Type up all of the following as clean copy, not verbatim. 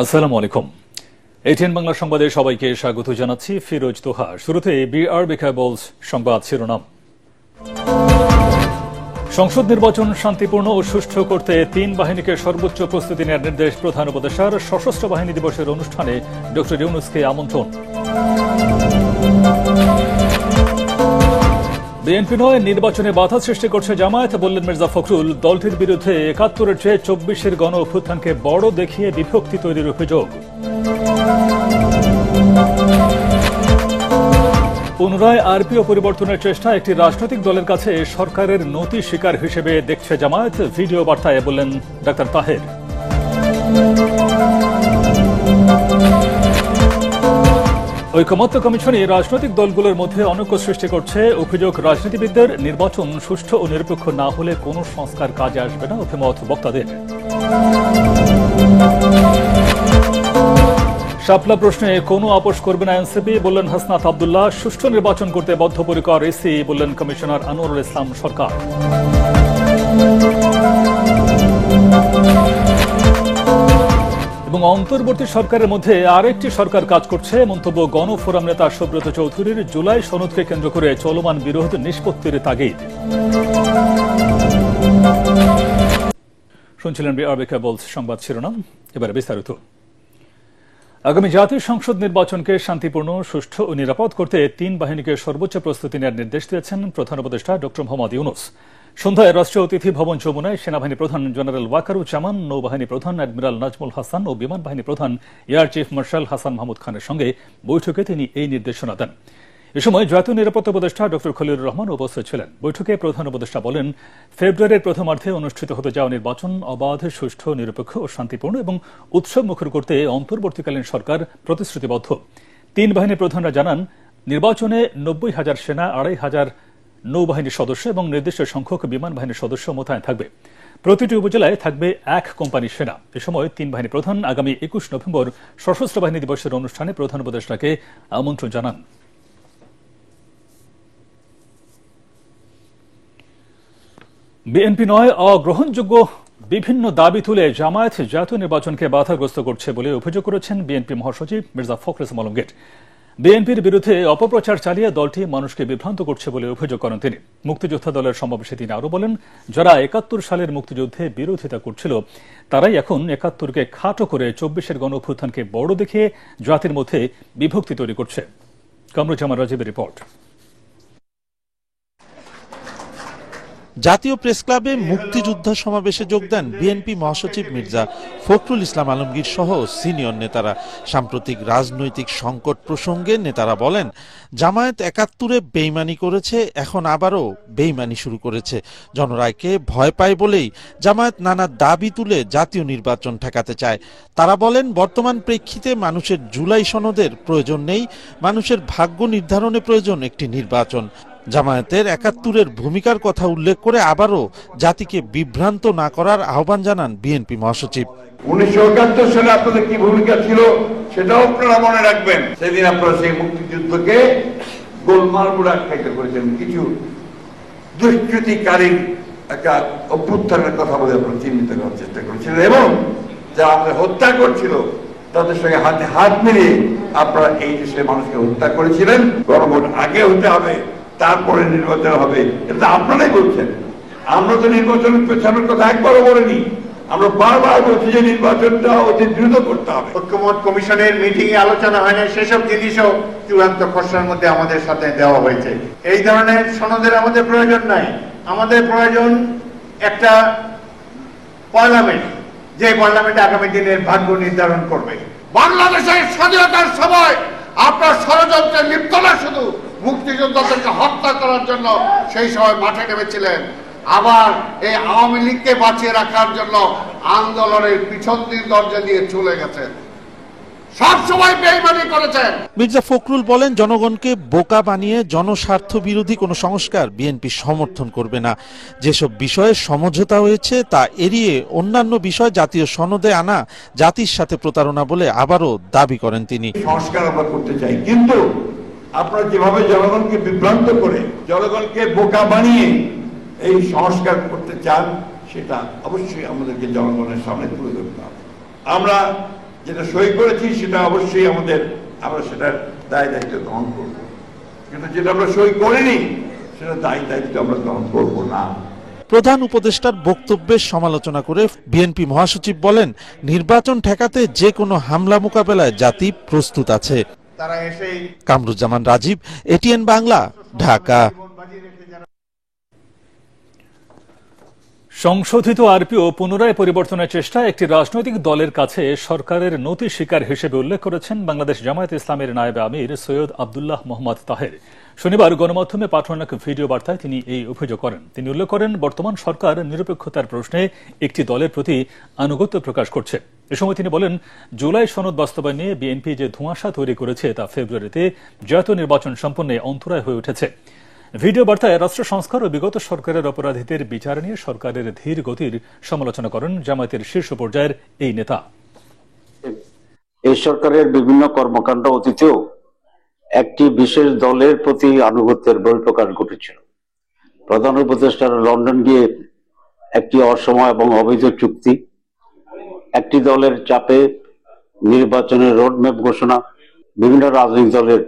আসসালামু আলাইকুম। এটিএন বাংলা সংবাদে সবাইকে স্বাগত জানাচ্ছি। ফিরোজ তোহা। শুরুতে বিআরবি কেবলস সংবাদ শিরোনাম। সংসদ নির্বাচন শান্তিপূর্ণ ও সুষ্ঠু করতে ৩ বাহিনীকে সর্বোচ্চ প্রস্তুতি নেওয়ার নির্দেশ প্রধান উপদেষ্টার। সশস্ত্র বাহিনী দিবসের অনুষ্ঠানে ড ইউনূসকে আমন্ত্রণ। বিএনপি নয়, নির্বাচনে বাধা সৃষ্টি করছে জামায়াত, বললেন মির্জা ফখরুল। দলটির বিরুদ্ধে ৭১-এর চেয়ে ২৪-এর গণ অভ্যুত্থানকে বড় দেখিয়ে বিভক্তি তৈরির অভিযোগ। পুনরায় আরপিও পরিবর্তনের চেষ্টা একটি রাজনৈতিক দলের কাছে সরকারের নতি শিকার হিসেবে দেখছে জামায়াত, ভিডিও বার্তায় বললেন ডাক্তার তাহের। ঐকমত্য কমিশনে রাজনৈতিক দলগুলোর মধ্যে অনৈক্য সৃষ্টি করছে অভিযোগ রাজনীতিবিদদের। নির্বাচন সুষ্ঠু ও নিরপেক্ষ না হলে কোনো সংস্কার কাজে আসবে না, অভিমত বক্তাদের। শাপলা প্রশ্নে কোনো আপোষ করবে না এনসিপি, বললেন হাসনাত আব্দুল্লাহ। সুষ্ঠু নির্বাচন করতে বদ্ধপরিকর ইসি, বললেন কমিশনার আনোয়ারুল ইসলাম সরকার। এবং অন্তর্বর্তী সরকারের মধ্যে আরেকটি সরকার কাজ করছে, মন্তব্য গণফোরাম নেতা সুব্রত চৌধুরীর। জুলাই সনদকে কেন্দ্র করে চলমান বিরোধ নিষ্পত্তির তাগিদ। শুনছিলেন বিআরবি কেবলস সংবাদ শিরোনাম। এবারে বিস্তারিত। আগামী জাতীয় সংসদ নির্বাচনকে শান্তিপূর্ণ, সুষ্ঠু ও নিরাপদ করতে ৩ বাহিনীকে সর্বোচ্চ প্রস্তুতি নেওয়ার নির্দেশ দিয়েছেন প্রধান উপদেষ্টা ড মোহাম্মদ ইউনূস। সন্ধ্যায় রাষ্ট্রীয় অতিথি ভবন যমুনায় সেনাবাহিনী প্রধান জেনারেল ওয়াকারুজ্জামান, নৌবাহিনী প্রধান অ্যাডমিরাল নাজমুল হাসান ও বিমান বাহিনী প্রধান air chief marshal Hasan Mahmud খানের সঙ্গে বৈঠকে তিনি এই নির্দেশনা দেন। এ সময় জাতীয় নিরাপত্তা উপদেষ্টা ড খলিলুর রহমান উপস্থিত ছিলেন। বৈঠকে প্রধান উপদেষ্টা বলেন, ফেব্রুয়ারির প্রথমার্ধে অনুষ্ঠিত হতে যাওয়া নির্বাচন অবাধ, সুষ্ঠু, নিরপেক্ষ ও শান্তিপূর্ণ এবং উৎসবমুখর করতে অন্তর্বর্তীকালীন সরকার প্রতিশ্রুতিবদ্ধ। ৩ বাহিনীর প্রধানরা জানান, নির্বাচনে ৯০,০০০ সেনা, ২৫০০ নৌবাহিনীর সদস্য এবং নির্দিষ্ট সংখ্যক বিমান বাহিনীর সদস্য মোতায়েন থাকবে। প্রতিটি উপজেলায় থাকবে ১ কোম্পানি সেনা। এ সময় ৩ বাহিনী প্রধান আগামী ২১ নভেম্বর সশস্ত্র বাহিনী দিবসের অনুষ্ঠানে প্রধান উপদেষ্টাকে আমন্ত্রণ জানান। বিএনপি নয়, অগ্রহণযোগ্য বিভিন্ন দাবি তুলে জামায়াত জাতীয় নির্বাচনকে বাধাগ্রস্ত করছে বলে অভিযোগ করেছেন বিএনপি মহাসচিব মির্জা ফখরুল ইসলাম আলমগীর। বিএনপির বিরুদ্ধে অপপ্রচার চালিয়ে দলটি মানুষকে বিভ্রান্ত করছে বলে অভিযোগ করেন তিনি। মুক্তিযোদ্ধা দলের সমাবেশে তিনি আরও বলেন, যারা ৭১ সালের মুক্তিযুদ্ধে বিরোধিতা করছিল তারাই এখন ৭১কে খাটো করে ২৪-এর গণ অভ্যুত্থানকে বড় দেখে জাতির মধ্যে বিভক্তি তৈরি করছে। কামরুজ্জামান রাজীবের রিপোর্ট। জাতীয় প্রেস ক্লাবে মুক্তিযোদ্ধা সমাবেশে যোগ দেন বিএনপি মহাসচিব মির্জা ফখরুল ইসলাম আলমগীর সহ সিনিয়র নেতারা। সাম্প্রতিক রাজনৈতিক সংকট প্রসঙ্গে নেতারা বলেন, জামায়াত ৭১-এ বেইমানি করেছে, এখন আবারও বেইমানি শুরু করেছে। জনরায়কে ভয় পায় বলেই জামায়াত নানা দাবি তুলে জাতীয় নির্বাচন ঠেকাতে চায়। তারা বলেন, বর্তমান প্রেক্ষিতে মানুষের জুলাই সনদের প্রয়োজন নেই, মানুষের ভাগ্য নির্ধারণে প্রয়োজন একটি নির্বাচন। জামায়াতের ৭১-এর ভূমিকার কথা উল্লেখ করে আবারও জাতিকে বিভ্রান্ত না করার আহ্বান জানান বিএনপি মহাসচিব। ১৯৭১ সালে আপনাদের কি ভূমিকা ছিল সেটাও আপনারা মনে রাখবেন। সেদিন আপনারা সেই মুক্তিযুদ্ধকে গোলমাল করে আখ্যায়িত করেছেন, কিছু দুষ্কৃতিকারী একটা অভ্যুত্থানের কথা বলে আপনারা চিহ্নিত করার চেষ্টা করেছিলেন এবং যারা আমাদের হত্যা করছিল তাদের সঙ্গে হাতে হাত মিলিয়ে আপনারা এই দেশের মানুষকে হত্যা করেছিলেন। গণভোট আগে হতে হবে, তারপরে নির্বাচন হবে, এটা আপনারাই বলছেন। আমরা তো নির্বাচনের পেছনের কথা একবারও বলিনি, আমরা বারবার বলছি যে নির্বাচনটা অতি দ্রুত করতে হবে। ঐকমত্য কমিশনের মিটিং এ আলোচনা হয় না, সেসব জিনিসও চূড়ান্ত খসড়ার মধ্যে আমাদের সাথে দেওয়া হয়েছে। এই ধরনের সনদের আমাদের প্রয়োজন নাই। আমাদের প্রয়োজন একটা পার্লামেন্ট, যে পার্লামেন্ট আগামী দিনের ভাগ্য নির্ধারণ করবে। বাংলাদেশের স্বাধীনতার সময় আপনার ষড়যন্ত্রে লিপ্ত না, শুধু মুক্তিযোদ্ধাদেরকে হত্যা করার জন্য সেই সময় মাঠে নেমেছিলেন, আবার এই আওয়ামী লীগকে বাঁচিয়ে রাখার জন্য আন্দোলনের পিছন দিক দরজা দিয়ে চলে গেছেন, সব সময় বেইমানি করেছেন। মির্জা ফখরুল বলেন, জনগণকে বোকা বানিয়ে জনস্বার্থ বিরোধী কোনো সংস্কার বিএনপি সমর্থন করবে না। যেসব বিষয়ে সমঝোতা হয়েছে তা এড়িয়ে অন্যান্য বিষয় জাতীয় সনদে আনা জাতির সাথে প্রতারণা বলে আবারও দাবি করেন তিনি। সংস্কার আমরা করতে চাই, কিন্তু আপনারা যেভাবে জনগণকে বিভ্রান্ত করে, জনগণকে বোকা বানিয়ে এই সংস্কার করতে চান, সেটা অবশ্যই আমাদেরকে জনগণের সামনে তুলে ধরতে হবে। আমরা যেটা সই করেছি সেটা অবশ্যই আমরা সেটার দায় দায়িত্ব গ্রহণ করব, কিন্তু যেটা আমরা সই করিনি সেটা দায় দায়িত্ব আমরা গ্রহণ করব না। প্রধান উপদেষ্টার বক্তব্যের সমালোচনা করে বিএনপি মহাসচিব বলেন, নির্বাচন ঠেকাতে যে কোনো হামলা মোকাবেলায় জাতি প্রস্তুত আছে। কামরুজ্জামান রাজীব, এটিএন বাংলা, ঢাকা। সংশোধিত আরপিও পুনরায় পরিবর্তনের চেষ্টা একটি রাজনৈতিক দলের কাছে সরকারের নতি স্বীকার হিসেবে উল্লেখ করেছেন বাংলাদেশ জামায়াতে ইসলামের নায়েবে আমির সৈয়দ আব্দুল্লাহ মোহাম্মদ তাহের। শনিবার গণমাধ্যমে পাঠানো এক ভিডিও বার্তায় তিনি এই অভিযোগ করেন। তিনি উল্লেখ করেন, বর্তমান সরকার নিরপেক্ষতার প্রশ্নে একটি দলের প্রতি আনুগত্য প্রকাশ করছে। এ সময় তিনি বলেন, জুলাই সনদ বাস্তবায়ন নিয়ে বিএনপি যে ধোঁয়াশা তৈরি করেছে তা ফেব্রুয়ারিতে জাতীয় নির্বাচন সম্পন্নে অন্তরায় হয়ে উঠেছে। ভিডিও বার্তায় রাষ্ট্র সংস্কার ও বিগত সরকারের অপরাধীদের বিচার নিয়ে সরকারের ধীর গতির সমালোচনা করেন জামায়াতের শীর্ষ পর্যায়ের এই নেতা। এই সরকারের বিভিন্ন কর্মকাণ্ড অতীতেও একটি বিশেষ দলের প্রতি আনুগত্যের বহিঃপ্রকাশ ঘটেছিল। প্রধান উপদেষ্টার লন্ডন গিয়ে একটি অসময় এবং অবৈধ চুক্তি, একটি দলের চাপে নির্বাচনের রোডম্যাপ ঘোষণা, বিভিন্ন রাজনৈতিক দলের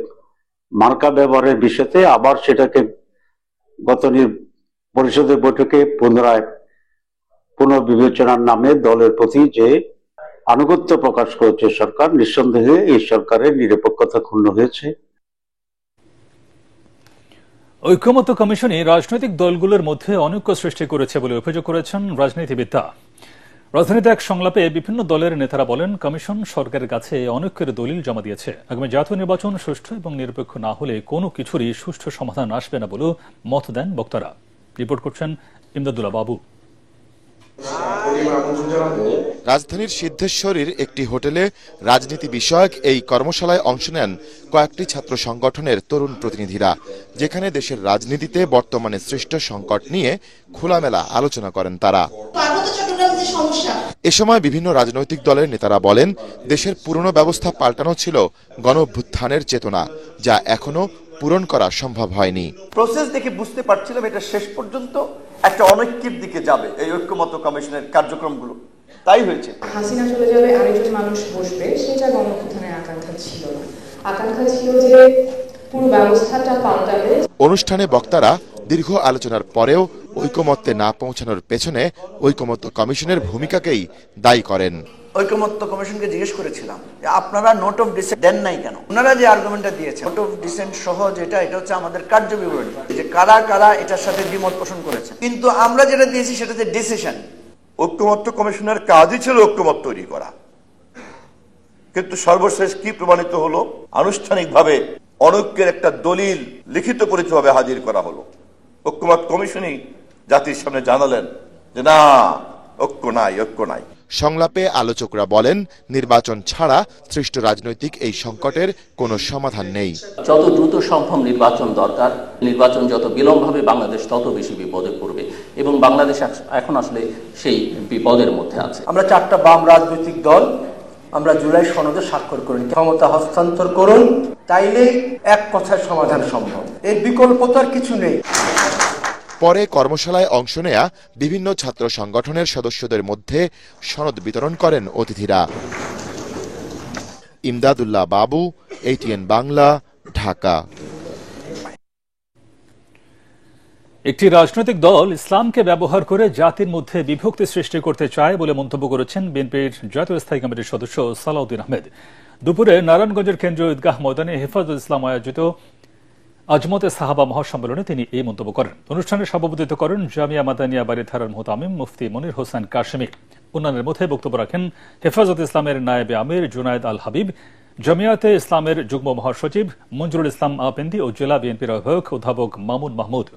মার্কা ব্যবহারের বিষয়তে আবার সেটাকে গত পরিষদের বৈঠকে পুনর্বিবেচনার নামে দলের প্রতি যে আনুগত্য প্রকাশ করেছে সরকার, নিঃসন্দেহে এই সরকারের নিরপেক্ষতা ক্ষুণ্ণ হয়েছে। ঐকমত্য কমিশনই রাজনৈতিক দলগুলোর মধ্যে অনৈক্য সৃষ্টি করেছে বলে অভিযোগ করেছেন রাজনীতিবিদরা। রাজধানীতে এক সংলাপে বিভিন্ন দলের নেতারা বলেন, কমিশন সরকারের কাছে অনৈক্যের দলিল জমা দিয়েছে। আগামী জাতীয় নির্বাচন সুষ্ঠু এবং নিরপেক্ষ না হলে কোনো কিছুরই সুষ্ঠু সমাধান আসবে না বলে মত দেন বক্তারা। রিপোর্ট করছেন ইমদাদুল্লাহ বাবু। রাজধানীর সিদ্ধেশ্বরীর একটি হোটেলে রাজনীতি বিষয়ক এই কর্মশালায় অংশ নেন কয়েকটি ছাত্র সংগঠনের তরুণ প্রতিনিধিরা, যেখানে দেশের রাজনীতিতে বর্তমানে সৃষ্ট সংকট নিয়ে খোলামেলা আলোচনা করেন তারা। এ সময় বিভিন্ন রাজনৈতিক দলের নেতারা বলেন, দেশের পুরনো ব্যবস্থা পাল্টানো ছিল গণঅভ্যুত্থানের চেতনা, যা এখনো পূরণ করা সম্ভব হয়নি। প্রসেস দেখে বুঝতে পারছিলাম এটা শেষ পর্যন্ত একটা অনৈক্যের দিকে যাবে এই ঐক্যমত্য কমিশনের কার্যক্রমগুলো। তাই হয়েছে। হাসিনা চলে যাবে, আরেকজন মানুষ বসবে, সেটা গণঅভ্যুত্থানের আকাঙ্ক্ষা ছিল না। আকাঙ্ক্ষা ছিল যে পুরো ব্যবস্থাটা পাল্টাবে। অনুষ্ঠানে বক্তারা দীর্ঘ আলোচনার পরেও ঐকমত্যে না পৌঁছানোর পেছনে ঐকমত্য কমিশনের ভূমিকাকেই দায়ী করেন। ঐকমত্য কমিশনকে জিজ্ঞেস করেছিলাম যে আপনারা নোট অফ ডিসেন্ট দেন নাই কেন? ওনারা যে আর্গুমেন্টটা দিয়েছে নোট অফ ডিসেন্ট সহ যেটা, এটা হচ্ছে আমাদের কার্য বিবরণী, যে কারা কারা এটার সাথে দ্বিমত পোষণ করেছে, কিন্তু আমরা যেটা দিয়েছি সেটাতে ডিসিশন। ঐকমত্য কমিশনের কাজই ছিল ঐকমত্য তৈরি করা, কিন্তু সর্বশেষ কি প্রমাণিত হলো? আনুষ্ঠানিকভাবে অনৈক্যের একটা দলিল লিখিত পরিচয়ভাবে হাজির করা হলো। ঐকমত্য কমিশনই জাতির সামনে জানালেন যে না, ঐক্য নাই, ঐক্য নাই। সংলাপে আলোচকরা বলেন, নির্বাচন ছাড়া সৃষ্ট রাজনৈতিক এই সংকটের কোনো সমাধান নেই। যত দ্রুত সম্ভব নির্বাচন দরকার। নির্বাচন যত বিলম্ব হবে বাংলাদেশ তত বেশি বিপদে পড়বে, এবং বাংলাদেশ এখন আসলে সেই বিপদের মধ্যে আছে। আমরা 4টা বাম রাজনৈতিক দল আমরা জুলাই সনদে স্বাক্ষর করি, ক্ষমতা হস্তান্তর করুন, তাইলেই এক কথায় সমাধান সম্ভব, এর বিকল্প তো আর কিছু নেই। পরে কর্মশালায় অংশ নেয়া বিভিন্ন ছাত্র সংগঠনের সদস্যদের মধ্যে সনদ বিতরণ করেন অতিথিরা। ইমদাদুল্লাহ বাবু, এটিএন বাংলা, ঢাকা। একটি রাজনৈতিক দল ইসলামকে ব্যবহার করে জাতির মধ্যে বিভক্তি সৃষ্টি করতে চায় বলে মন্তব্য করেছেন বিএনপির জাতীয় স্থায়ী কমিটির সদস্য সালাউদ্দিন আহমেদ। দুপুরে নারায়ণগঞ্জের কেন্দ্রীয় ঈদগাহ ময়দানে হেফাজত ইসলাম আয়োজিত আজমতে সাহাবা মহাসম্মেলনে তিনি এই মন্তব্য করেন। অনুষ্ঠানে সভাপতিত্ব করেন জামিয়া মাদানিয়া বারিধারার মুহতামিম মুফতি মনির হোসেন কাশেমি। অন্যান্যের মধ্যে বক্তব্য রাখেন হেফাজত ইসলামের নায়েবে আমির জুনায়েদ আল হাবিব, জামিয়াতে ইসলামের যুগ্ম মহাসচিব মঞ্জুরুল ইসলাম আপিন্দি ও জেলা বিএনপির আহ্বায়ক অধ্যাপক মামুন মাহমুদ।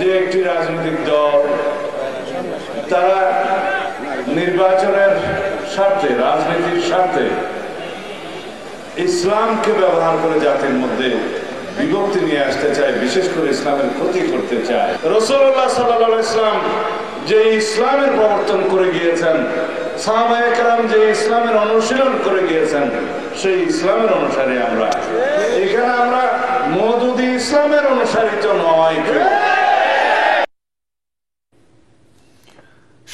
যে একটি রাজনৈতিক দল তারা নির্বাচনের স্বার্থে, রাজনীতির স্বার্থে ইসলামকে ব্যবহার করে জাতির মধ্যে বিভক্তি নিয়ে আসতে চায়, বিশেষ করে ইসলামের ক্ষতি করতে চায়। রাসূলুল্লাহ সাল্লাল্লাহু আলাইহি ওয়াসাল্লাম যে ইসলামের প্রবর্তন করে গিয়েছেন, সাহাবায়ে কেরাম যে ইসলামের অনুশীলন করে গিয়েছেন, সেই ইসলামের অনুসারী আমরা। এখানে আমরা মওদুদি ইসলামের অনুসারী তো নয়।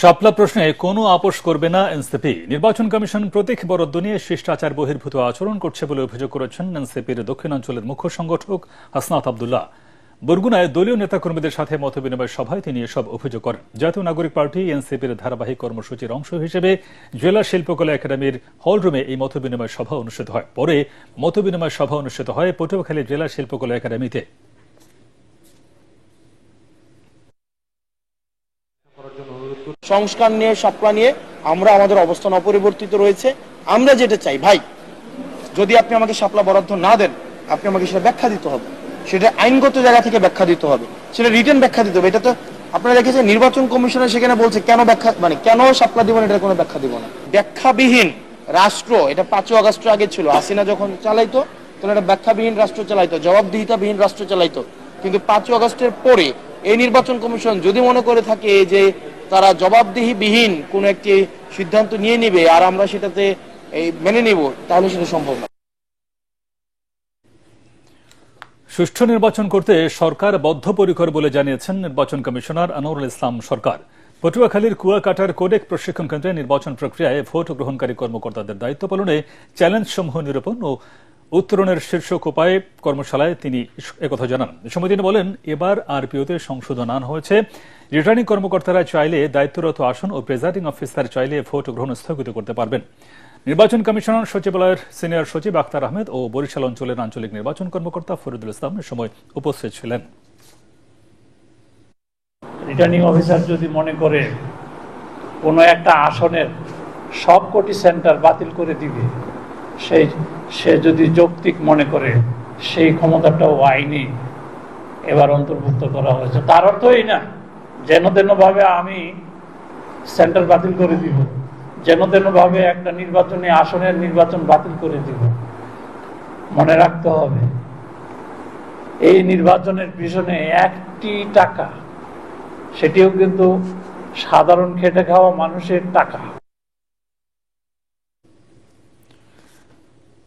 শাপলা প্রশ্নে কোনো আপোষ করবে না এনসিপি। নির্বাচন কমিশন প্রতীক বরাদ্দ নিয়ে শিষ্টাচার বহির্ভূত আচরণ করছে বলে অভিযোগ করেছেন এনসিপির দক্ষিণাঞ্চলের মুখ্য সংগঠক হাসনাত আব্দুল্লাহ। বরগুনায় দলীয় নেতাকর্মীদের সাথে মতবিনিময় সভায় তিনি এসব অভিযোগ করেন। জাতীয় নাগরিক পার্টি এনসিপির ধারাবাহিক কর্মসূচির অংশ হিসেবে জেলা শিল্পকলা একাডেমির হলরুমে এই মতবিনিময় সভা অনুষ্ঠিত হয়। পরে মতবিনিময় সভা অনুষ্ঠিত হয় পটুয়াখালী জেলা শিল্পকলা একাডেমিতে। সংস্কার নিয়ে শাপলা নিয়ে আমরা আমাদের অবস্থান অপরিবর্তিত রয়েছে। আমরা যেটা চাই, ভাই, যদি আপনি আমাকে শাপলা বরাদ্দ না দেন, আপনি আমাকে সেটা ব্যাখ্যা দিতে হবে, সেটা আইনগত জায়গা থেকে ব্যাখ্যা দিতে হবে, সেটা রিটেন ব্যাখ্যা দিতে হবে। এটা তো আপনারা দেখেছেন নির্বাচন কমিশনের সেখানে বলছে কেন ব্যাখ্যা, মানে কেন শাপলা দিব না, এটার কোনো ব্যাখ্যা দিব না। ব্যাখ্যাবিহীন রাষ্ট্র, এটা 5 আগস্ট আগে ছিল, হাসিনা যখন চালাইতো তখন এটা ব্যাখ্যাবিহীন রাষ্ট্র চালাইতো, জবাবদিহিতাবিহীন রাষ্ট্র চালাইতো। কিন্তু 5 আগস্টের পরে এই নির্বাচন কমিশন যদি মনে করে থাকে যে তারা জবাবদিহিবিহীন কোনো একটি সিদ্ধান্ত নিয়ে নিবে আর আমরা সেটাতে মেনে নিব, তাহলে সেটা সম্ভব না। সুষ্ঠু নির্বাচন করতে সরকার বদ্ধপরিকর বলে জানিয়েছেন নির্বাচন কমিশনার আনোয়ারুল ইসলাম সরকার। পটুয়াখালীর কুয়াকাটার কোডেক প্রশিক্ষণ কেন্দ্রে নির্বাচন প্রক্রিয়ায় ভোট গ্রহণকারী কর্মকর্তাদের দায়িত্ব পালনে চ্যালেঞ্জসমূহ নিরূপণ ও উত্তরণের শীর্ষক উপায় কর্মশালায় তিনি একথা জানান। এ সময় তিনি বলেন, এবার আরপিওতে সংশোধন আনা হয়েছে। রিটার্নিং কর্মকর্তারা চাইলে দায়িত্বরত আসন ও প্রেজাইডিং অফিসার চাইলে ভোট গ্রহণ স্থগিত করতে পারবেন। নির্বাচন কমিশনার সচিবালয়ের সিনিয়র সচিব আখতার আহমেদ ও বরিশাল অঞ্চলের আঞ্চলিক নির্বাচন কর্মকর্তা ফরিদুল ইসলাম এ সময় উপস্থিত ছিলেন। রিটার্নিং অফিসার যদি মনে করে কোনো একটা আসনের সবকটি সেন্টার বাতিল করে দিবে, সে যদি যৌক্তিক মনে করে, সেই ক্ষমতাটাও আইনে এবার অন্তর্ভুক্ত করা হয়েছে। তার অর্থ এই না যেন তেন ভাবে আমি সেন্টার বাতিল করে দিব, যেন তেন ভাবে একটা নির্বাচনী আসনের নির্বাচন বাতিল করে দিব। মনে রাখতে হবে, এই নির্বাচনের পিছনে 1টি টাকা, সেটিও কিন্তু সাধারণ খেটে খাওয়া মানুষের টাকা।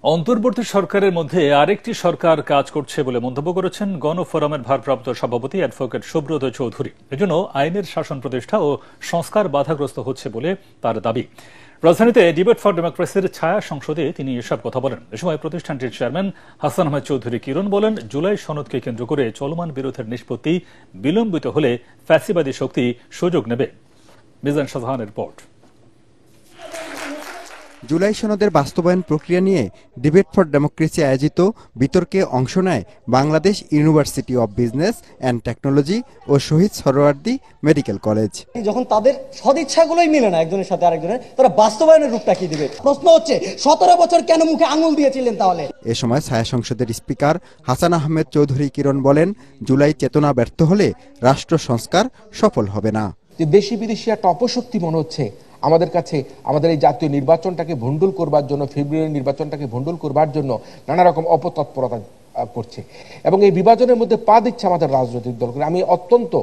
অন্তর্বর্তী সরকারের মধ্যে আরেকটি সরকার কাজ করছে বলে মন্তব্য করেছেন গণফোরামের ভারপ্রাপ্ত সভাপতি অ্যাডভোকেট সুব্রত চৌধুরী। এজন্য আইনের শাসন প্রতিষ্ঠা ও সংস্কার বাধাগ্রস্ত হচ্ছে বলে তার দাবি। রাজধানীতে ডিবেট ফর ডেমোক্রেসির ছায়া সংসদে তিনি এসব কথা বলেন। এ সময় প্রতিষ্ঠানটির চেয়ারম্যান হাসান আহমেদ চৌধুরী কিরণ বলেন, জুলাই সনদকে কেন্দ্র করে চলমান বিরোধের নিষ্পত্তি বিলম্বিত হলে ফ্যাসিবাদী শক্তি সুযোগ নেবে। মিজান শাহজাহানের রিপোর্ট। জুলাই সনদের বাস্তবায়ন প্রক্রিয়া নিয়ে ডিবেট ফর ডেমোক্রেসি আয়োজিত বিতর্কে অংশ নেয় Bangladesh university of business and technology ও শহীদ সরোয়ার্দী মেডিকেল কলেজ। যখন তাদের সদিচ্ছাগুলোই মিলে না একজনের সাথে আরেকজনের, তারা বাস্তবায়নের রূপটা কি দিবে? প্রশ্ন হচ্ছে 17 বছর কেন মুখে আঙুল দিয়েছিলেন তাহলে? এ সময় ছায়া সংসদের স্পিকার হাসান আহমেদ চৌধুরী কিরণ বলেন, জুলাই চেতনা ব্যর্থ হলে রাষ্ট্র সংস্কার সফল হবে না। যে দেশি বিদেশি একটা অপশক্তি মনে হচ্ছে আমাদের কাছে, আমাদের এই জাতীয় নির্বাচনটাকে ভণ্ডুল করবার জন্য, ফেব্রুয়ারি নির্বাচনটাকে ভণ্ডুল করবার জন্য নানা রকম অপতৎপরতা করছে এবং এই বিভাজনের মধ্যে পা দিচ্ছে আমাদের রাজনৈতিক দলগুলো। আমি অত্যন্ত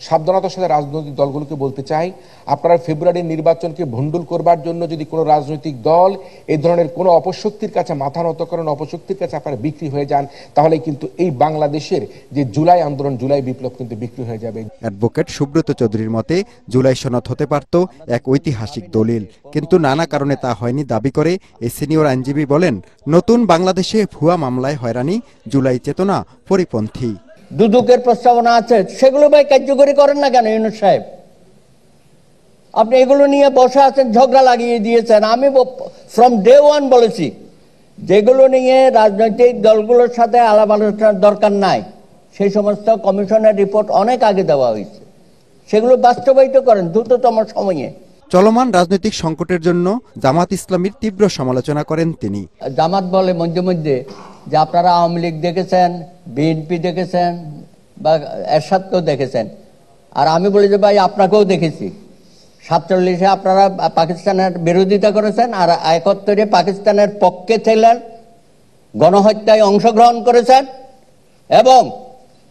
সাবধানতার সাথে রাজনৈতিক দলগুলোকে বলতে চাই, আপনারা ফেব্রুয়ারির নির্বাচনকে ভণ্ডুল করবার জন্য যদি কোনো রাজনৈতিক দল এই ধরনের কোনো অপশক্তির কাছে মাথা নত করেন, অপশক্তির কাছে আপনারা বিক্রি হয়ে যান, তাহলে কিন্তু এই বাংলাদেশের যে জুলাই আন্দোলন, জুলাই বিপ্লব কিন্তু বিক্রি হয়ে যাবে। অ্যাডভোকেট সুব্রত চৌধুরীর মতে জুলাই সনদ হতে পারত এক ঐতিহাসিক দলিল, কিন্তু নানা কারণে তা হয়নি দাবি করে এই সিনিয়র আইনজীবী বলেন, নতুন বাংলাদেশে ভুয়া মামলায় হয়রানি জুলাই চেতনা পরিপন্থী। দুদকের প্রস্তাবনা আছে, সেগুলো ভাই কার্যকরী করেন না কেন ইউনূস সাহেব? আপনি এগুলো নিয়ে বসে আছেন, ঝগড়া লাগিয়ে দিয়েছেন। আমি ফ্রম ডে ওয়ান বলেছি যেগুলো নিয়ে রাজনৈতিক দলগুলোর সাথে আলাপ আলোচনার দরকার নাই, সেই সমস্ত কমিশনের রিপোর্ট অনেক আগে দেওয়া হয়েছে, সেগুলো বাস্তবায়িত করেন দ্রুততম সময়ে। চলমান রাজনৈতিক সংকটের জন্য জামাত ইসলামীর তীব্র সমালোচনা করেন তিনি। জামাত বলে মধ্যে মধ্যে যে আপনারা আওয়ামী লীগ দেখেছেন, বিএনপি দেখেছেন বা এরশাদকেও দেখেছেন, আর আমি বলি যে ভাই আপনাকেও দেখেছি। 47-এ আপনারা পাকিস্তানের বিরোধিতা করেছেন আর 71-এ পাকিস্তানের পক্ষে ছিলেন, গণহত্যায় অংশগ্রহণ করেছেন এবং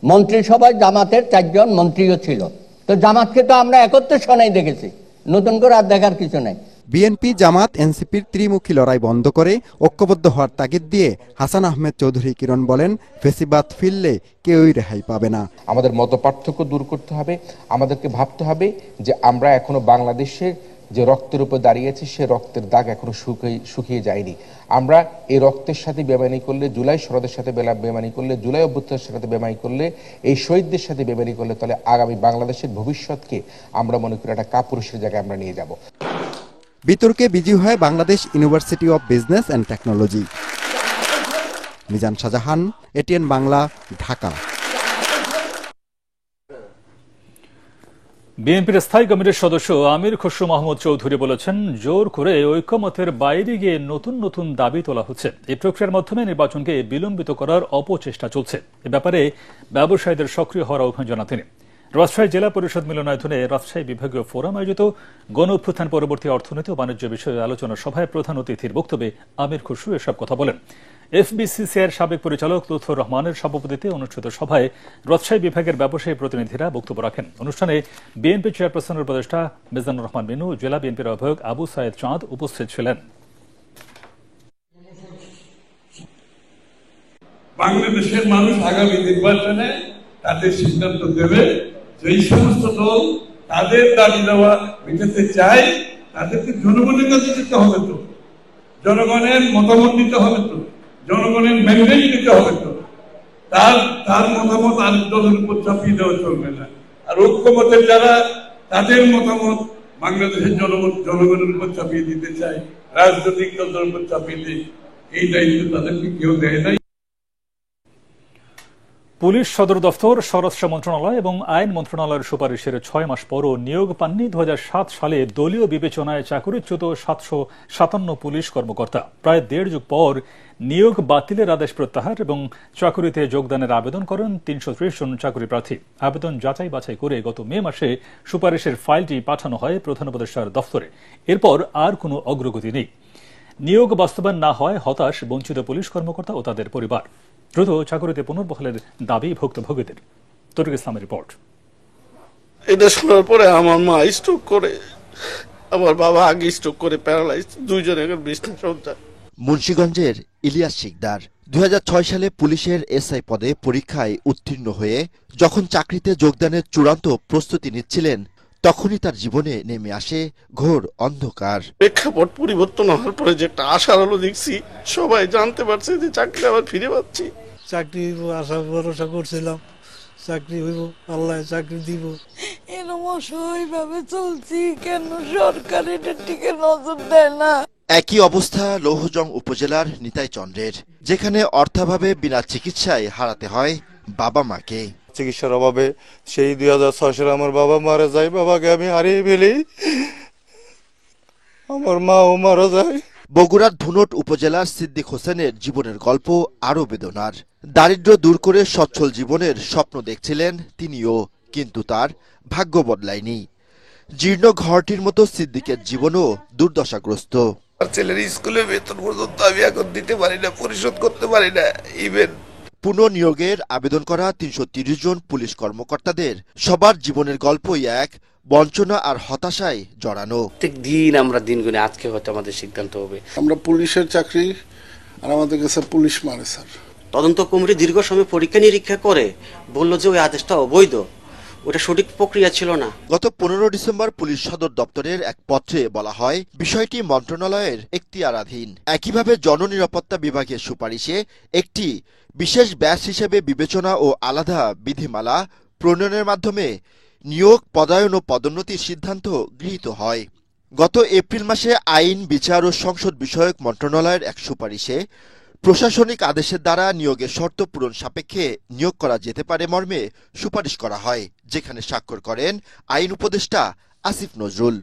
মন্ত্রিসভায় জামাতের 4 জন মন্ত্রীও ছিল। তো জামাতকে তো আমরা 71 সনেই দেখেছি, নতুন করে আর দেখার কিছু নাই। বিএনপি জামাত এনসিপির ত্রিমুখী লড়াই বন্ধ করে ঐক্যবদ্ধ হওয়ার তাগিদ দিয়ে হাসান আহমেদ চৌধুরী কিরণ বলেন, ফেসিবাদ ফিরলে কেউই রেহাই পাবে না। আমাদের মতপার্থক্য দূর করতে হবে, আমাদেরকে ভাবতে হবে যে আমরা এখনো বাংলাদেশের যে রক্তের উপর দাঁড়িয়েছে সে রক্তের দাগ এখনো শুকিয়ে যায়নি। আমরা এই রক্তের সাথে বেমানি করলে, জুলাই শরদের সাথে বেমানি করলে, জুলাই অভ্যুত্থানের সাথে বেমানি করলে, এই শহীদদের সাথে বেমানি করলে, তাহলে আগামী বাংলাদেশের ভবিষ্যৎকে আমরা মনে করি একটা কাপুরুষের জায়গায় আমরা নিয়ে যাব। বিতর্কে বিজয়ী হয় Bangladesh university of business and technology. Mizan Shahjahan, ATN Bangla, Dhaka. বিএনপির স্থায়ী কমিটির সদস্য আমির খসরু মাহমুদ চৌধুরী বলেছেন, জোর করে ঐকমত্যের বাইরে গিয়ে নতুন নতুন দাবি তোলা হচ্ছে। এই প্রক্রিয়ার মাধ্যমে নির্বাচনকে বিলম্বিত করার অপচেষ্টা চলছে। এ ব্যাপারে ব্যবসায়ীদের সক্রিয় হওয়ার আহ্বান জানান তিনি। রাজশাহী জেলা পরিষদ মিলনায়তনে রাজশাহী বিভাগীয় ফোরাম আয়োজিত গণ অভ্যুত্থান পরবর্তী অর্থনীতি ও বাণিজ্য বিষয়ে আলোচনা সভায় প্রধান অতিথির বক্তব্যে আমির খসরু এসব কথা বলেন। এফবিসিসিআইয়ের সাবেক পরিচালক লুৎফর রহমানের সভাপতিত্বে অনুষ্ঠিত সভায় রাজশাহী বিভাগের ব্যবসায়ী প্রতিনিধিরা বক্তব্য রাখেন। অনুষ্ঠানে বিএনপি চেয়ারপারসনের উপদেষ্টা মিজানুর রহমান মিনু, জেলা বিএনপির আহ্বায়ক আবু সায়েদ চাঁদ উপস্থিত ছিলেন। বাংলাদেশের মানুষ আগামী নির্বাচনে তাদের সিদ্ধান্ত দেবে। যেই সমস্ত দল তাদের দাবি দেওয়া মেটাতে চায় তাদেরকে জনগণের কাছে যেতে হবে, তো জনগণের মতামত নিতে হবে, তো জনগণের ম্যান্ডেট নিতে হবে, তো তার মতামত আর দলের উপর চাপিয়ে দেওয়া চলবে না। আর ঐক্যমতের যারা তাদের মতামত বাংলাদেশের জনগণের উপর চাপিয়ে দিতে চায়, রাজনৈতিক দলের উপর চাপিয়ে দেয়, এই দায়িত্ব তাদেরকে কেউ দেয় নাই। পুলিশ সদর দফতর, স্বরাষ্ট্র মন্ত্রণালয় এবং আইন মন্ত্রণালয়ের সুপারিশের ৬ মাস পরও নিয়োগ পাননি ২০০৭ সালে দলীয় বিবেচনায় চাকরিচ্যুত ৭৫৭ পুলিশ কর্মকর্তা। প্রায় দেড় যুগ পর নিয়োগ বাতিলের আদেশ প্রত্যাহার এবং চাকরিতে যোগদানের আবেদন করেন ৩৩০ জন চাকরি প্রার্থী। আবেদন যাচাই বাছাই করে গত মে মাসে সুপারিশের ফাইলটি পাঠানো হয় প্রধান উপদেষ্টার দফতরে। এরপর আর কোনো অগ্রগতি নেই। নিয়োগ বাস্তবায়ন না হয় হতাশ বঞ্চিত পুলিশ কর্মকর্তা ও তাদের পরিবার। দ্রুত চাকরিতে পুনর্বহালের দাবি ভুক্তভোগীদের। তরিক ইসলামের রিপোর্ট। এটা শোনার পরে আমার মা স্ট্রোক করে, আমার বাবা আগে স্ট্রোক করে প্যারালাইজ, দুইজন এখন বিছানায় শয্যা। মুন্সিগঞ্জের ইলিয়াস শিকদার ২০০৬ সালে পুলিশের এসআই পদে পরীক্ষায় উত্তীর্ণ হয়ে যখন চাকরিতে যোগদানের চূড়ান্ত প্রস্তুতি নিচ্ছিলেন, তখনই তার জীবনে নেমে আসে ঘোর অন্ধকার। প্রেক্ষাপট পরিবর্তন হওয়ার পরে যে একটা আশার আলো দেখছি, সবাই জানতে পারছে যে চাকরি আবার ফিরে পাচ্ছি। চাকরি হইব আশা ভরসা করছিলাম, চাকরি হইব, আল্লাহ চাকরি দিব। এরকম অসহায়ভাবে চলছি, কেন সরকার এটার দিকে নজর দেয় না? একই অবস্থা লৌহজং উপজেলার নিতাই চন্দ্রের, যেখানে অর্থাভাবে বিনা চিকিৎসায় হারাতে হয় বাবা মাকে। চিকিৎসার অভাবে সেই ২০০৬ সালে আমার বাবা মারা যায়, বাবাকে আমি হারিয়ে ফেলি, আমার মাও মারা যায়। বগুড়ার ধুনট উপজেলার সিদ্দিক হোসেনের জীবনের গল্প আরো বেদনার। দারিদ্র্য দূর করে সচ্ছল জীবনের স্বপ্ন দেখছিলেন তিনিও, কিন্তু তার ভাগ্য বদলায়নি। জীর্ণ ঘরটির মতো সিদ্দিকের জীবনও দুর্দশাগ্রস্ত। ছেলের স্কুলে বেতন পর্যন্ত আমি এখন দিতে পারি না, পরিশোধ করতে পারি না। ইভেন পুনর্নিয়োগের আবেদন করা ৩৩০ জন পুলিশ কর্মকর্তাদের সবার জীবনের গল্পই এক বঞ্চনা আর হতাশায় জড়ানো। প্রত্যেক দিন আমরা দিন গুনে আজকে হয়তো আমাদের সিদ্ধান্ত হবে। আমরা পুলিশের চাকরি আর আমাদের কাছে পুলিশ মারে স্যার। তদন্ত কমিটি দীর্ঘ সময় পরীক্ষা নিরীক্ষা করে বলল যে ওই আদেশটা অবৈধ, ওটা সঠিক প্রক্রিয়া ছিল না। গত ১৫ ডিসেম্বর পুলিশ সদর দপ্তরের এক পত্রে বলা হয়, বিষয়টি মন্ত্রণালয়ের এখতিয়ারাধীন। একইভাবে জননিরাপত্তা বিভাগের সুপারিশে একটি বিশেষ ব্যাচ হিসেবে বিবেচনা ও আলাদা বিধিমালা প্রণয়নের মাধ্যমে নিয়োগ, পদায়ন ও পদোন্নতির সিদ্ধান্ত গৃহীত হয়। গত এপ্রিল মাসে আইন, বিচার ও সংসদ বিষয়ক মন্ত্রণালয়ের এক সুপারিশে প্রশাসনিক আদেশের দ্বারা নিয়োগের শর্ত পূরণ সাপেক্ষে নিয়োগ করা যেতে পারে মর্মে সুপারিশ করা হয়, যেখানে স্বাক্ষর করেন আইন উপদেষ্টা আসিফ নজরুল।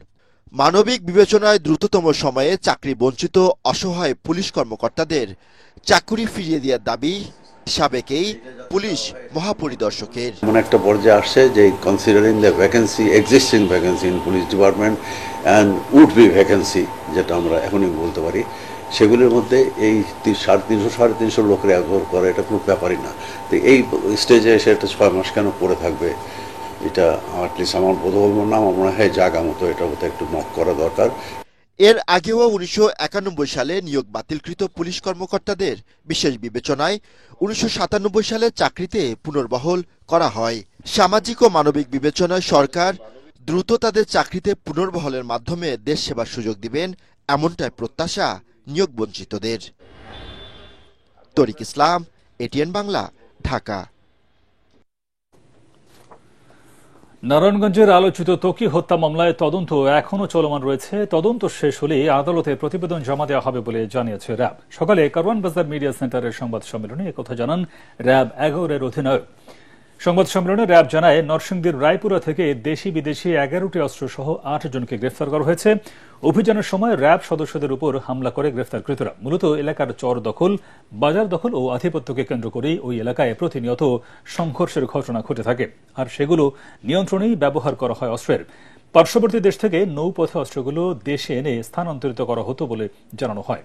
মানবিক বিবেচনায় দ্রুততম সময়ে চাকরি বঞ্চিত অসহায় পুলিশ কর্মকর্তাদের চাকরি ফিরিয়ে দেওয়ার দাবি সাবেকেই পুলিশ মহাপরিদর্শকের। এমন একটা পর্যায়ে আসছে যে considering the vacancy, existing vacancy in police department and would be vacancy, যেটা আমরা এখনই বলতে পারি, সেগুলির মধ্যে এই ৩৫০ লোকের একঘর করা এটা কোনো ব্যাপারই না। তো এই স্টেজে এসে এটা ৬ মাস কেন পড়ে থাকবে, এটা অ্যাটলিস্ট আমার বোধগম্য না। আমার মনে হয় জায়গা মতো এটার মতো একটু মক করা দরকার। এর আগেও 1991 সালে নিয়োগ বাতিলকৃত পুলিশ কর্মকর্তাদের বিশেষ বিবেচনায় 1997 সালে চাকরিতে পুনর্বহাল করা হয়। সামাজিক ও মানবিক বিবেচনায় সরকার দ্রুত তাদের চাকরিতে পুনর্বহালের মাধ্যমে দেশ সেবার সুযোগ দিবেন, এমনটাই প্রত্যাশা নিয়োগ বঞ্চিতদের। তরিক ইসলাম, এটিএন বাংলা, ঢাকা। নারায়ণগঞ্জের আলোচিত ত্বকী হত্যা মামলায় তদন্ত এখনও চলমান রয়েছে। তদন্ত শেষ হলে আদালতে প্রতিবেদন জমা দেওয়া হবে বলে জানিয়েছে র্যাব। সকালে কারওয়ান বাজার মিডিয়া সেন্টারের সংবাদ সম্মেলনে একথা জানান র্যাব 11-এর অধিনায়ক। সংবাদ সম্মেলনে র্যাব জানায়, নরসিংদীর রায়পুরা থেকে দেশি বিদেশি 11টি অস্ত্রসহ 8 জনকে গ্রেফতার করা হয়েছে। অভিযানের সময় র্যাব সদস্যদের উপর হামলা করে গ্রেফতারকৃতরা মূলত এলাকার চর দখল, বাজার দখল ও আধিপত্যকে কেন্দ্র করেই ওই এলাকায় প্রতিনিয়ত সংঘর্ষের ঘটনা ঘটে থাকে, আর সেগুলো নিয়ন্ত্রণেই ব্যবহার করা হয় অস্ত্রের। পার্শ্ববর্তী দেশ থেকে নৌপথে অস্ত্রগুলো দেশে এনে স্থানান্তরিত করা হতো বলে জানানো হয়।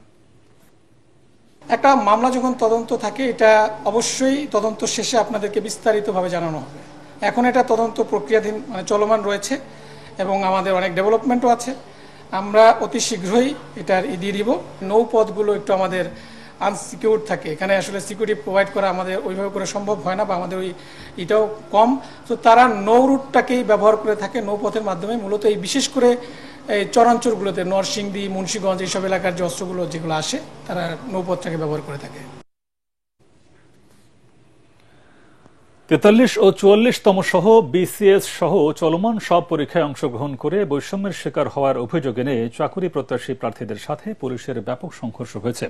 একটা মামলা যখন তদন্ত থাকে, এটা অবশ্যই তদন্ত শেষে আপনাদেরকে বিস্তারিতভাবে জানানো হবে। এখন এটা তদন্ত প্রক্রিয়াধীন চলমান রয়েছে এবং আমাদের অনেক ডেভেলপমেন্টও আছে। আমরা অতি শীঘ্রই এটার দিয়ে দিব। নৌপথগুলো একটু আমাদের আনসিকিউর থাকে, এখানে আসলে সিকিউরিটি প্রোভাইড করা আমাদের ওইভাবে করে সম্ভব হয় না, বা আমাদের ওই এটাও কম। তো তারা নৌ রুটটাকেই ব্যবহার করে থাকে, নৌপথের মাধ্যমে মূলত এই বিশেষ করে এই চরাঞ্চলগুলোতে নরসিংদী, মুন্সিগঞ্জ এইসব এলাকার যে অস্ত্রগুলো যেগুলো আসে, তারা নৌপথটাকে ব্যবহার করে থাকে। 43 ও 44তম সহ বিসিএস সহ চলমান সব পরীক্ষায় অংশগ্রহণ করে বৈষম্যের শিকার হওয়ার অভিযোগ এনে চাকরি প্রত্যাশী প্রার্থীদের সাথে পুলিশের ব্যাপক সংঘর্ষ হয়েছে।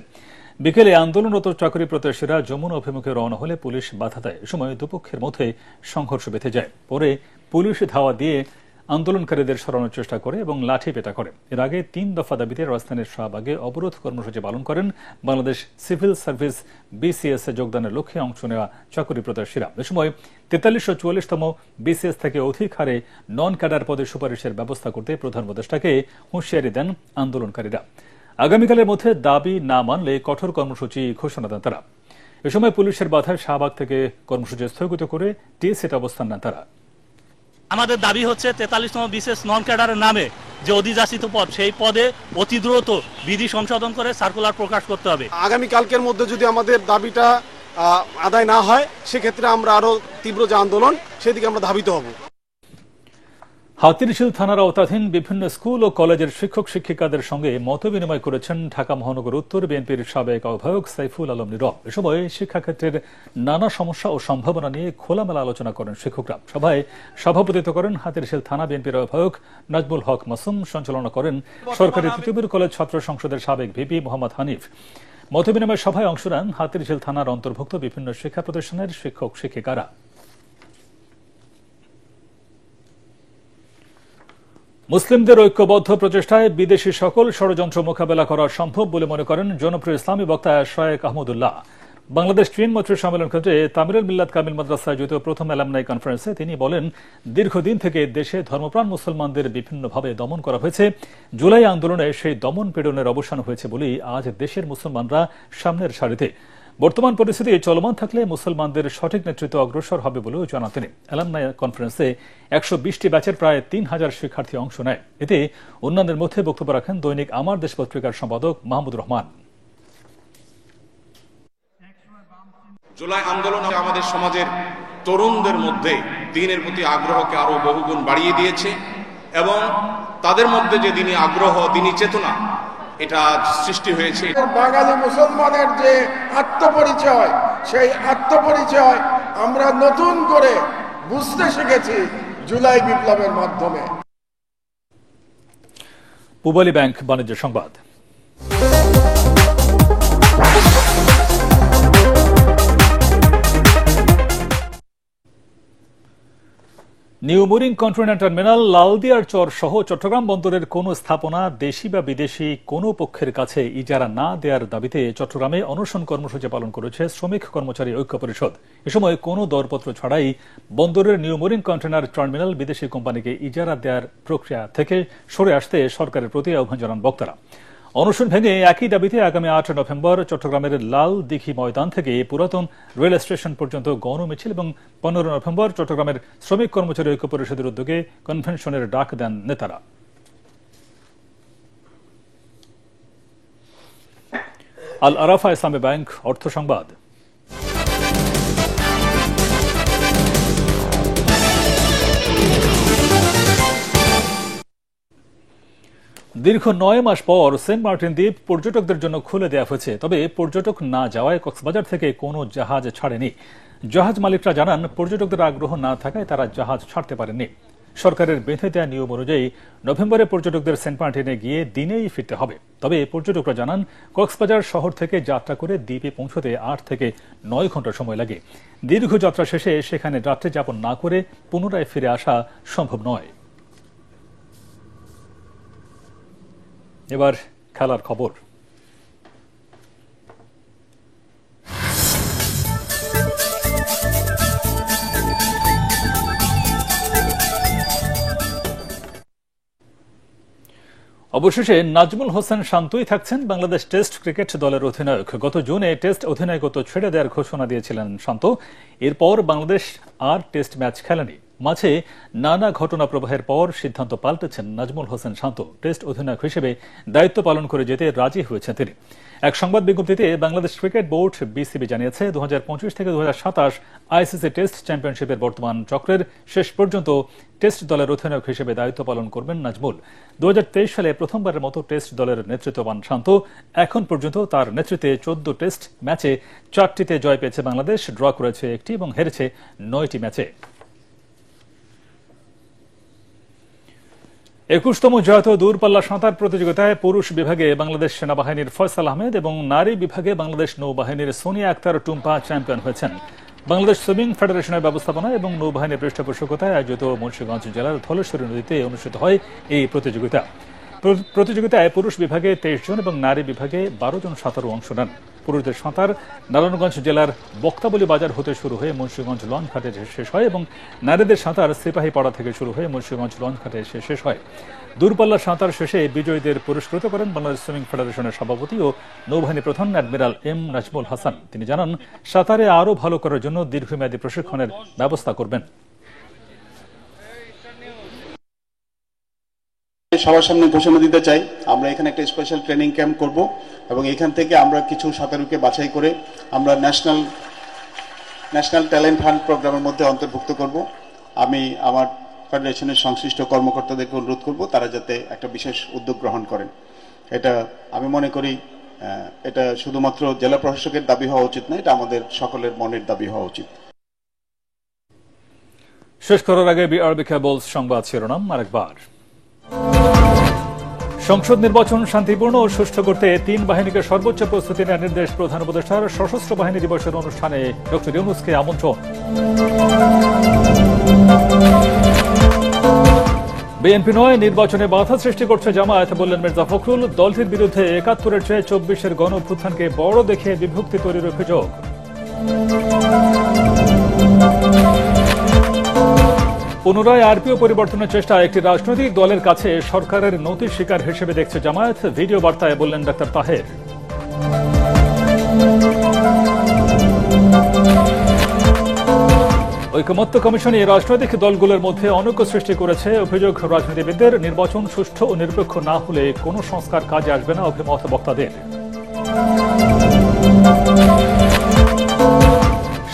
বিকেলে আন্দোলনরত চাকরি প্রত্যাশীরা যমুনা অভিমুখে রওনা হলে পুলিশ বাধা দেয়। এ সময় দুপক্ষের মধ্যে সংঘর্ষ বেঁধে যায়। পরে পুলিশ ধাওয়া দিয়ে আন্দোলনকারীদের সরানোর চেষ্টা করে এবং লাঠি পেটা করে। এর আগে 3 দফা দাবিতে রাজধানীর শাহবাগে অবরোধ কর্মসূচি পালন করেন বাংলাদেশ সিভিল সার্ভিস বিসিএস এ যোগদানের লক্ষ্যে অংশ নেওয়া চাকরি প্রত্যাশীরা। এ সময় 43 ও 44তম বিসিএস থেকে অধিক হারে নন ক্যাডার পদে সুপারিশের ব্যবস্থা করতে প্রধান উপদেষ্টাকে হুঁশিয়ারি দেন আন্দোলনকারীরা। আগামীকালের মধ্যে দাবি না মানলে কঠোর কর্মসূচি ঘোষণা দেন তারা। এ সময় পুলিশের বাধায় শাহবাগ থেকে কর্মসূচি স্থগিত করে টিএসসিতে অবস্থান নেন তারা। আমাদের দাবি হচ্ছে 43তম বিশেষ নন ক্যাডারের নামে যে অধিযাচিত পদ, সেই পদে অতি দ্রুত বিধি সংশোধন করে সার্কুলার প্রকাশ করতে হবে। আগামীকালকের মধ্যে যদি আমাদের দাবিটা আদায় না হয়, সেক্ষেত্রে আমরা আরো তীব্র যে আন্দোলন, সেদিকে আমরা ধাবিত হব। হাতিরঝিল থানার আওতাধীন বিভিন্ন স্কুল ও কলেজের শিক্ষক শিক্ষিকাদের সঙ্গে মতবিনিময় করেছেন ঢাকা মহানগর উত্তর বিএনপির সাবেক আহ্বায়ক সাইফুল আলম নীরব। এ সময় শিক্ষাক্ষেত্রের নানা সমস্যা ও সম্ভাবনা নিয়ে খোলামেলা আলোচনা করেন শিক্ষকরা। সভায় সভাপতিত্ব করেন হাতিরঝিল থানা বিএনপির আহ্বায়ক নাজমুল হক মাসুম, সঞ্চালনা করেন সরকারি তৃতীয় কলেজ ছাত্র সংসদের সাবেক ভিপি মোহাম্মদ হানিফ। মতবিনিময় সভায় অংশ নেন হাতিরঝিল থানার অন্তর্ভুক্ত বিভিন্ন শিক্ষা প্রতিষ্ঠানের শিক্ষক শিক্ষিকারা। মুসলিমদের ঐক্যবদ্ধ প্রচেষ্টায় বিদেশি সকল ষড়যন্ত্র মোকাবেলা করা সম্ভব বলে মনে করেন জনপ্রিয় ইসলামী বক্তা শায়েখ আহমদুল্লাহ। বাংলাদেশ ট্রেন মৈত্রী সম্মেলন কেন্দ্রে তামিরুল মিল্লাত কামিল মাদ্রাসায় আয়োজিত প্রথম অ্যালামনাই কনফারেন্সে তিনি বলেন, দীর্ঘদিন থেকে দেশে ধর্মপ্রাণ মুসলমানদের বিভিন্নভাবে দমন করা হয়েছে। জুলাই আন্দোলনে সেই দমন পীড়নের অবসান হয়েছে বলেই আজ দেশের মুসলমানরা সামনের সারিতে। বর্তমান পরিস্থিতি চলমান থাকলে মুসলমানদের সঠিক নেতৃত্ব অগ্রসর হবে বলেও জানান তিনি। অ্যালামনাই কনফারেন্সে 120টি ব্যাচের প্রায় 3000 শিক্ষার্থী অংশ নেয়। এতে অন্যান্যের মধ্যে বক্তব্য রাখেন দৈনিক আমার দেশ পত্রিকার সম্পাদক মাহমুদুর রহমান। জুলাই আন্দোলন আমাদের সমাজের তরুণদের মধ্যে দ্বীনের প্রতি আগ্রহকে আরো বহুগুণ বাড়িয়ে দিয়েছে এবং তাদের মধ্যে যে দ্বীনি আগ্রহ, দ্বীনি চেতনা, এটা সৃষ্টি হয়েছে। বাঙালি মুসলমানের যে আত্মপরিচয়, সেই আত্মপরিচয় আমরা নতুন করে বুঝতে শিখেছি জুলাই বিপ্লবের মাধ্যমে। পূবালী ব্যাংক বাণিজ্য সংবাদ। নিউ মুরিং কন্টেইনার টার্মিনাল, লালদিয়ার চর সহ চট্টগ্রাম বন্দরের কোন স্থাপনা দেশি বা বিদেশি কোনো পক্ষের কাছে ইজারা না দেওয়ার দাবিতে চট্টগ্রামে অনশন কর্মসূচি পালন করেছে শ্রমিক কর্মচারী ঐক্য পরিষদ। এ সময় কোনো দরপত্র ছাড়াই বন্দরের নিউ মুরিং কন্টেইনার টার্মিনাল বিদেশি কোম্পানিকে ইজারা দেওয়ার প্রক্রিয়া থেকে সরে আসতে সরকারের প্রতি আহ্বান জানান বক্তারা। অনশন ভেঙে একই দাবিতে আগামী 8 নভেম্বর চট্টগ্রামের লাল দিঘি ময়দান থেকে পুরাতন রেল স্টেশন পর্যন্ত গণমিছিল এবং 15 নভেম্বর চট্টগ্রামের শ্রমিক কর্মচারী ঐক্য পরিষদের উদ্যোগে কনভেনশনের ডাক দেন নেতারা। আল আরাফা ইসলামী ব্যাংক অর্থ সংবাদ। দীর্ঘ 9 মাস পর সেন্ট মার্টিন দ্বীপ পর্যটকদের জন্য খুলে দেওয়া হয়েছে, তবে পর্যটক না যাওয়ায় কক্সবাজার থেকে কোনো জাহাজ ছাড়েনি। জাহাজ মালিকরা জানান, পর্যটকদের আগ্রহ না থাকায় তারা জাহাজ ছাড়তে পারেননি। সরকারের বেঁধে দেওয়া নিয়ম অনুযায়ী নভেম্বরে পর্যটকদের সেন্ট মার্টিনে গিয়ে দিনেই ফিরতে হবে। তবে পর্যটকরা জানান, কক্সবাজার শহর থেকে যাত্রা করে দ্বীপে পৌঁছতে 8 থেকে 9 ঘন্টা সময় লাগে। দীর্ঘ যাত্রা শেষে সেখানে রাত্রি যাপন না করে পুনরায় ফিরে আসা সম্ভব নয়। এবার খেলার খবর। অবশেষে নাজমুল হোসেন শান্তই থাকছেন বাংলাদেশ টেস্ট ক্রিকেট দলের অধিনায়ক। গত জুনে টেস্ট অধিনায়কত্ব ছেড়ে দেওয়ার ঘোষণা দিয়েছিলেন শান্ত। এরপর বাংলাদেশ আর টেস্ট ম্যাচ খেলেনি। মাঝে নানা ঘটনা প্রবাহের পর সিদ্ধান্ত পাল্টেছেন নাজমুল হোসেন শান্ত। টেস্ট অধিনায়ক হিসেবে দায়িত্ব পালন করে যেতে রাজি হয়েছেন তিনি। এক সংবাদ বিজ্ঞপ্তিতে বাংলাদেশ ক্রিকেট বোর্ড বিসিবি জানিয়েছে, 2025 থেকে 2027 আইসিসি টেস্ট চ্যাম্পিয়নশিপের বর্তমান চক্রের শেষ পর্যন্ত টেস্ট দলের অধিনায়ক হিসেবে দায়িত্ব পালন করবেন নাজমুল। 2023 সালে প্রথমবারের মতো টেস্ট দলের নেতৃত্ব পান শান্ত। এখন পর্যন্ত তার নেতৃত্বে 14 টেস্ট ম্যাচে 4টিতে জয় পেয়েছে বাংলাদেশ, ড্র করেছে 1টি এবং হেরেছে 9টি ম্যাচে। 21তম জাতীয় দূরপাল্লা সাঁতার প্রতিযোগিতায় পুরুষ বিভাগে বাংলাদেশ সেনাবাহিনীর ফয়সাল আহমেদ এবং নারী বিভাগে বাংলাদেশ নৌবাহিনীর সোনিয়া আক্তার টুম্পা চ্যাম্পিয়ন হয়েছেন। বাংলাদেশ সুইমিং ফেডারেশনের ব্যবস্থাপনা এবং নৌবাহিনীর পৃষ্ঠপোষকতায় আয়োজিত মুন্সিগঞ্জ জেলার ধলেশ্বরী নদীতে অনুষ্ঠিত হয় এই প্রতিযোগিতা। প্রতিযোগিতায় পুরুষ বিভাগে 23 জন এবং নারী বিভাগে 12 জন সাঁতারু অংশ নেন। পুরুষদের সাঁতার নারায়ণগঞ্জ জেলার বক্তাবলী বাজার হতে শুরু হয়ে মুন্সিগঞ্জ লঞ্চ ঘাটে শেষ হয় এবং নারীদের সাঁতার সিপাহীপাড়া থেকে শুরু হয়ে মুন্সিগঞ্জ লঞ্চ ঘাটে শেষ হয়। দূরপাল্লা সাঁতার শেষে বিজয়ীদের পুরস্কৃত করেন বাংলাদেশ সুইমিং ফেডারেশনের সভাপতি ও নৌবাহিনী প্রধান অ্যাডমিরাল এম নাজমুল হাসান। তিনি জানান, সাঁতারে আরও ভালো করার জন্য দীর্ঘমেয়াদী প্রশিক্ষণের ব্যবস্থা করবেন। সবার সামনে ঘোষণা দিতে চাই, আমরা এখানে একটা স্পেশাল ট্রেনিং ক্যাম্প করব এবং এখান থেকে আমরা কিছু সাঁতারুকে বাছাই করে আমরা ন্যাশনাল ট্যালেন্ট হান্ট প্রোগ্রামের মধ্যে অন্তর্ভুক্ত করব। আমি আমার ফেডারেশনের সংশ্লিষ্ট কর্মকর্তাদেরকে অনুরোধ করব তারা যাতে একটা বিশেষ উদ্যোগ গ্রহণ করেন। এটা আমি মনে করি এটা শুধুমাত্র জেলা প্রশাসকের দাবি হওয়া উচিত না, এটা আমাদের সকলের মনের দাবি হওয়া উচিত। শেষ করার আগে বিআরবি কেবলস সংবাদ শিরোনাম আরেকবার। সংসদ নির্বাচন শান্তিপূর্ণ ও সুষ্ঠু করতে 3 বাহিনীকে সর্বোচ্চ প্রস্তুতি নেওয়ার নির্দেশ প্রধান উপদেষ্টার। সশস্ত্র বাহিনী দিবসের অনুষ্ঠানে ডক্টর ইউনূসকে আমন্ত্রণ। বিএনপি নয়, নির্বাচনে বাধা সৃষ্টি করছে জামায়াত, বললেন মির্জা ফখরুল। দলটির বিরুদ্ধে 71-এর চেয়ে 24-এর গণ অভ্যুত্থানকে বড় দেখে বিভক্তি তৈরির অভিযোগ। পুনরায় আরপিও পরিবর্তনের চেষ্টা একটি রাজনৈতিক দলের কাছে সরকারের নতির শিকার হিসেবে দেখছে জামায়াত, ভিডিও বার্তায় বললেন ডাক্তার তাহের। ঐকমত্য কমিশনে রাজনৈতিক দলগুলোর মধ্যে অনৈক্য সৃষ্টি করেছে অভিযোগ রাজনীতিবিদদের। নির্বাচন সুষ্ঠু ও নিরপেক্ষ না হলে কোনো সংস্কার কাজে আসবে না, অভিমত বক্তাদের।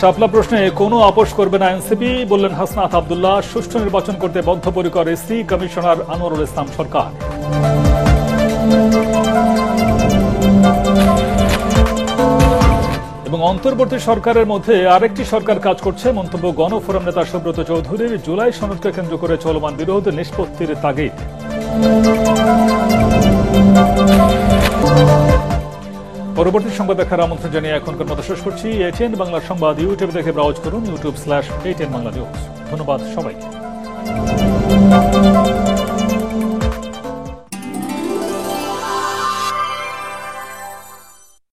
শাপলা প্রশ্নে কোনো আপোষ করবে না এনসিপি, বললেন হাসনাত আব্দুল্লাহ। সুষ্ঠু নির্বাচন করতে বদ্ধপরিকর এসি কমিশনার আনোয়ারুল ইসলাম সরকার। এবং অন্তর্বর্তী সরকারের মধ্যে আরেকটি সরকার কাজ করছে, মন্তব্য গণফোরাম নেতা সুব্রত চৌধুরীর। জুলাই সনদকে কেন্দ্র করে চলমান বিরোধ নিষ্পত্তির তাগিদ। পরবর্তী সংবাদ দেখার আমন্ত্রণ জানিয়ে এখনকার মতো শেষ করছি। এটিএন বাংলা সংবাদ ইউটিউবে দেখে ব্রাউজ করুন, youtube/ATN বাংলা নিউজ। ধন্যবাদ সবাইকে।